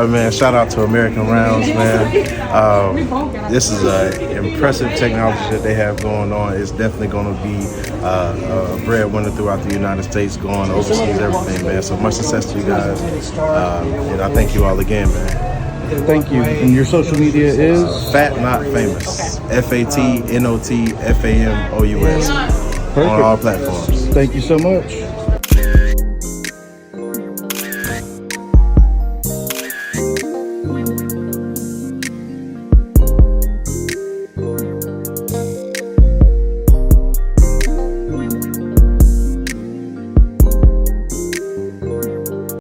Man, shout out to American Rounds, man. This is an impressive technology that they have going on. It's definitely going to be a breadwinner throughout the United States, going overseas, everything, man. So much success to you guys. And I thank you all again, man. Thank you. And your social media is? Fat Not Famous. FATNOTFAMOUS. On all platforms. Thank you so much.